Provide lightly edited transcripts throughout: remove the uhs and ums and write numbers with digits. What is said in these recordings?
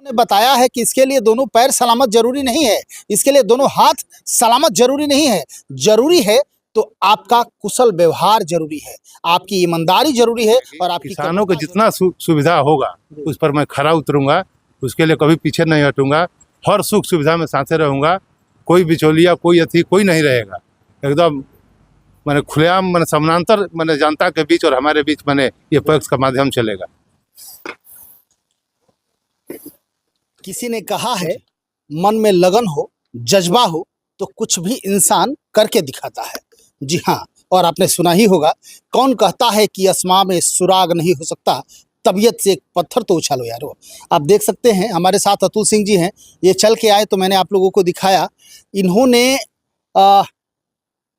ने बताया है कि इसके लिए दोनों पैर सलामत जरूरी नहीं है, इसके लिए दोनों हाथ सलामत जरूरी नहीं है। जरूरी है तो आपका कुशल व्यवहार जरूरी है, आपकी ईमानदारी जरूरी है और आपकी किसानों को जितना सुविधा होगा उस पर मैं खरा उतरूंगा, उसके लिए कभी पीछे नहीं हटूंगा। हर सुख सुविधा में साथे रहूंगा, कोई बिचौलिया कोई अथी कोई नहीं रहेगा। एकदम मैंने खुलेआम मैंने समानांतर मैंने जनता के बीच और हमारे बीच मैंने ये पैक्स का माध्यम चलेगा। किसी ने कहा है मन में लगन हो, जज्बा हो तो कुछ भी इंसान करके दिखाता है। जी हाँ, और आपने सुना ही होगा, कौन कहता है कि आसमां में सुराग नहीं हो सकता, तबीयत से एक पत्थर तो उछालो यारो। आप देख सकते हैं हमारे साथ अतुल सिंह जी हैं, ये चल के आए तो मैंने आप लोगों को दिखाया। इन्होंने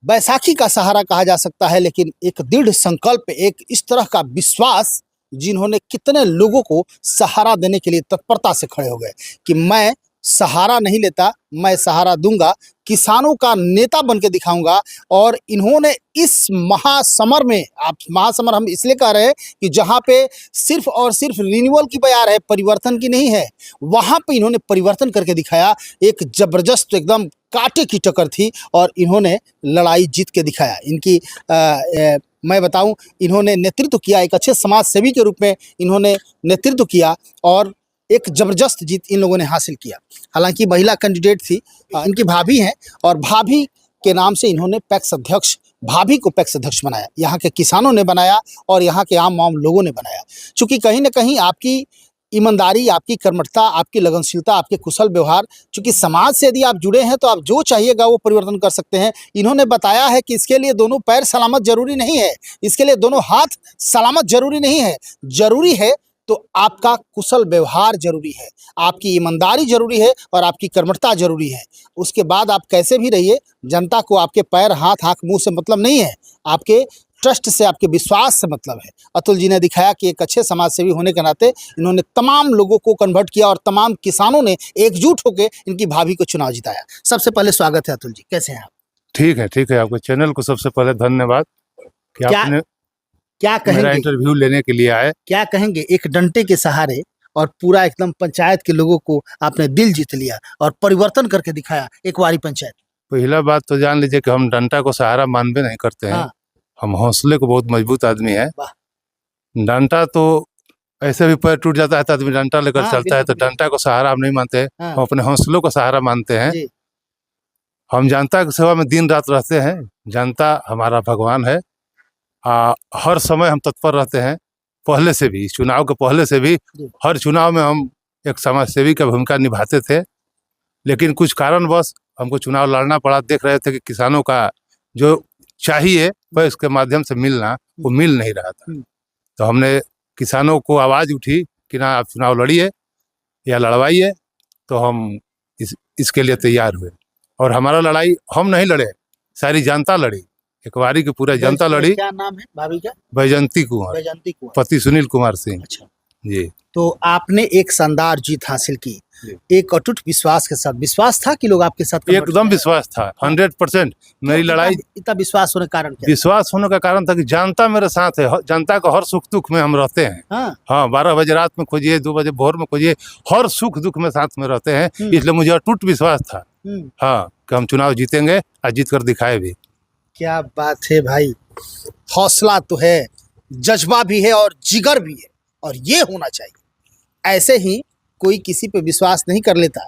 बैसाखी का सहारा कहा जा सकता है, लेकिन एक दृढ़ संकल्प, एक इस तरह का विश्वास जिन्होंने कितने लोगों को सहारा देने के लिए तत्परता से खड़े हो गए कि मैं सहारा नहीं लेता, मैं सहारा दूंगा, किसानों का नेता बन के दिखाऊंगा। और इन्होंने इस महासमर में, आप महासमर हम इसलिए कह रहे हैं कि जहां पे सिर्फ और सिर्फ रिन्यूअल की बयार है, परिवर्तन की नहीं है, वहां पे इन्होंने परिवर्तन करके दिखाया। एक जबरदस्त एकदम कांटे की टक्कर थी और इन्होंने लड़ाई जीत के दिखाया। इनकी मैं बताऊं, इन्होंने नेतृत्व किया, एक अच्छे समाज सेवी के रूप में इन्होंने नेतृत्व किया और एक जबरदस्त जीत इन लोगों ने हासिल किया। हालांकि महिला कैंडिडेट थी, इनकी भाभी हैं और भाभी के नाम से इन्होंने पैक्स अध्यक्ष, भाभी को पैक्स अध्यक्ष बनाया। यहाँ के किसानों ने बनाया और यहाँ के आम लोगों ने बनाया। चूँकि कहीं ना कहीं आपकी ईमानदारी, आपकी कर्मठता, आपकी लगनशीलता, आपके कुशल व्यवहार, चूँकि समाज से यदि आप जुड़े हैं तो आप जो चाहिएगा वो परिवर्तन कर सकते हैं। इन्होंने बताया है कि इसके लिए दोनों पैर सलामत जरूरी नहीं है, इसके लिए दोनों हाथ सलामत जरूरी नहीं है। जरूरी है तो आपका कुशल व्यवहार जरूरी है, आपकी ईमानदारी जरूरी है और आपकी कर्मठता जरूरी है। उसके बाद आप कैसे भी रहिए, जनता को आपके पैर, हाथ, आँख, मुंह से मतलब नहीं है, आपके ट्रस्ट से, आपके विश्वास से मतलब है। अतुल जी ने दिखाया कि एक अच्छे समाज सेवी होने के नाते इन्होंने तमाम लोगों को कन्वर्ट किया और तमाम किसानों ने एकजुट होकर इनकी भाभी को चुनाव जिताया। सबसे पहले स्वागत है अतुल जी, कैसे हैं आप? ठीक है, ठीक है। आपके चैनल को सबसे पहले धन्यवाद कि आपने क्या कहेंगे, मेरा इंटरव्यू लेने के लिए आए। क्या कहेंगे, एक डंटे के सहारे और पूरा एकदम पंचायत के लोगों को आपने दिल जीत लिया और परिवर्तन करके दिखाया एक वारी पंचायत। पहला बात तो जान लीजिए कि हम डंटा को सहारा मानबे नहीं करते हैं। हाँ। हम हौसले को बहुत मजबूत आदमी है। डंटा तो ऐसे भी पैर टूट जाता है तो आदमी डंटा लेकर चलता है, तो डंटा को सहारा हम नहीं मानते हैं। हम अपने हौसलों को सहारा मानते हैं। हम जनता की सेवा में दिन रात रहते हैं। जनता हमारा भगवान है। हर समय हम तत्पर रहते हैं, पहले से भी, चुनाव के पहले से भी हर चुनाव में हम एक समाज सेवी की भूमिका निभाते थे। लेकिन कुछ कारणवश हमको चुनाव लड़ना पड़ा। देख रहे थे कि किसानों का जो चाहिए वह इसके माध्यम से मिलना, वो मिल नहीं रहा था। तो हमने किसानों को आवाज़ उठी कि ना आप चुनाव लड़िए या लड़वाइए, तो हम इसके लिए तैयार हुए। और हमारा लड़ाई हम नहीं लड़े, सारी जनता लड़ी, एक बारी की पूरा जनता लड़ी। क्या नाम है भाभी का? बैजंती कुंवर, पति सुनील कुमार सिंह। अच्छा जी। तो आपने एक शानदार जीत हासिल की, एक अटूट विश्वास के साथ। विश्वास था कि लोग आपके साथ? एकदम विश्वास था, 100%। मेरी लड़ाई, इतना विश्वास होने का कारण क्या? विश्वास होने का कारण था कि जनता मेरे साथ है। जनता का हर सुख दुख में हम रहते हैं। हाँ, 12 बजे रात में खोजिए, 2 बजे भोर में खोजिए, हर सुख दुख में साथ में रहते हैं। इसलिए मुझे अटूट विश्वास था हाँ कि हम चुनाव जीतेंगे और जीत कर दिखाए भी। क्या बात है भाई, हौसला तो है, जज्बा भी है और जिगर भी है, और ये होना चाहिए। ऐसे ही कोई किसी पे विश्वास नहीं कर लेता।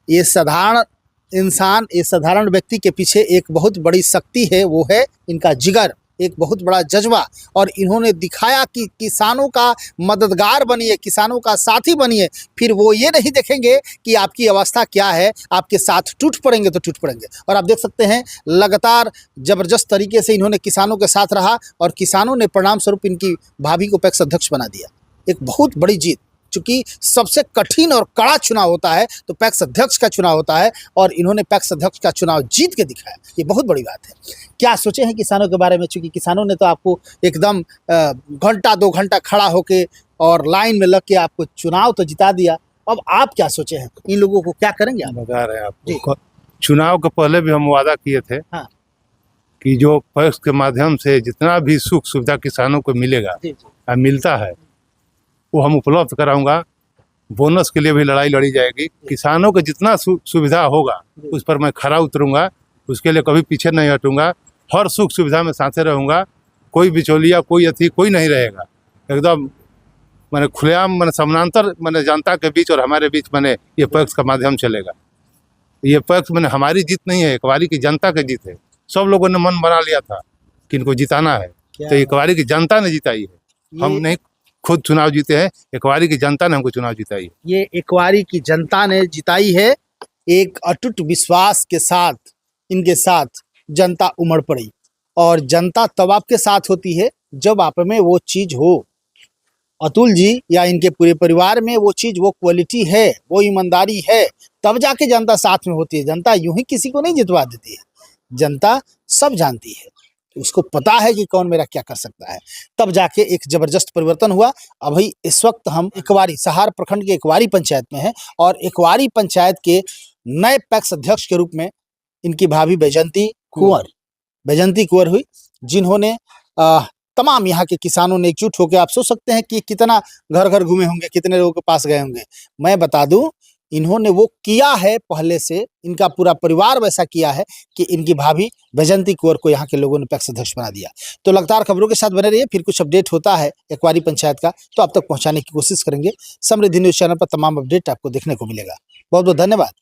ये साधारण इंसान, ये साधारण व्यक्ति के पीछे एक बहुत बड़ी शक्ति है, वो है इनका जिगर, एक बहुत बड़ा जज्बा। और इन्होंने दिखाया कि किसानों का मददगार बनिए, किसानों का साथी बनिए। फिर वो ये नहीं देखेंगे कि आपकी अवस्था क्या है, आपके साथ टूट पड़ेंगे तो टूट पड़ेंगे। और आप देख सकते हैं लगातार ज़बरदस्त तरीके से इन्होंने किसानों के साथ रहा और किसानों ने परिणाम स्वरूप इनकी भाभी को पैक्स अध्यक्ष बना दिया। एक बहुत बड़ी जीत। चूँकि सबसे कठिन और कड़ा चुनाव होता है तो पैक्स अध्यक्ष का चुनाव होता है, और इन्होंने पैक्स अध्यक्ष का चुनाव जीत के दिखाया, ये बहुत बड़ी बात है। क्या सोचे हैं किसानों के बारे में? चूँकि किसानों ने तो आपको एकदम घंटा 2 घंटा खड़ा होके और लाइन में लग के आपको चुनाव तो जिता दिया। अब आप क्या सोचे हैं, इन लोगों को क्या करेंगे आप? बता रहे हैं आपको, चुनाव के पहले भी हम वादा किए थे कि जो पैक्स के माध्यम से जितना भी सुख सुविधा किसानों को मिलेगा, मिलता है, वो हम उपलब्ध कराऊंगा। बोनस के लिए भी लड़ाई लड़ी जाएगी। किसानों को जितना सुविधा होगा उस पर मैं खरा उतरूंगा, उसके लिए कभी पीछे नहीं हटूंगा। हर सुख सुविधा में साथे रहूंगा। कोई बिचौलिया, कोई अथी, कोई नहीं रहेगा। एकदम मैंने खुलेआम, मैंने समानांतर, मैंने जनता के बीच और हमारे बीच मैंने ये पक्ष का माध्यम चलेगा। ये पक्ष मैंने हमारी जीत नहीं है, इकवारी की जनता की जीत है। सब लोगों ने मन बना लिया था कि इनको जिताना है, तो इकवारी की जनता ने जिताई है। हम नहीं खुद चुनाव जीते हैं, इकवारी की जनता ने हमको चुनाव जिताई है। ये इकवारी की जनता ने जिताई है। एक अटूट विश्वास के साथ इनके साथ जनता उमड़ पड़ी, और जनता तब आपके साथ होती है जब आप में वो चीज हो। अतुल जी या इनके पूरे परिवार में वो चीज, वो क्वालिटी है, वो ईमानदारी है, तब जाके जनता साथ में होती है। जनता यूं ही किसी को नहीं जितवा देती है। जनता सब जानती है, उसको पता है कि कौन मेरा क्या कर सकता है। तब जाके एक जबरदस्त परिवर्तन हुआ। अभी इस वक्त हम इकवारी, सहार प्रखंड के इकवारी पंचायत में हैं, और इकवारी पंचायत के नए पैक्स अध्यक्ष के रूप में इनकी भाभी बैजंती कुंवर हुई, जिन्होंने तमाम यहाँ के किसानों ने एकजुट होकर, आप सोच सकते हैं कि कितना घर घर घूमे होंगे, कितने लोगों के पास गए होंगे। मैं बता दूं, इन्होंने वो किया है पहले से, इनका पूरा परिवार वैसा किया है कि इनकी भाभी बैजंती कुंवर को यहाँ के लोगों ने पैक्स अध्यक्ष बना दिया। तो लगातार खबरों के साथ बने रहिए, फिर कुछ अपडेट होता है इकवारी पंचायत का तो आप तक पहुँचाने की कोशिश करेंगे। समृद्धि न्यूज चैनल पर तमाम अपडेट आपको देखने को मिलेगा। बहुत बहुत धन्यवाद।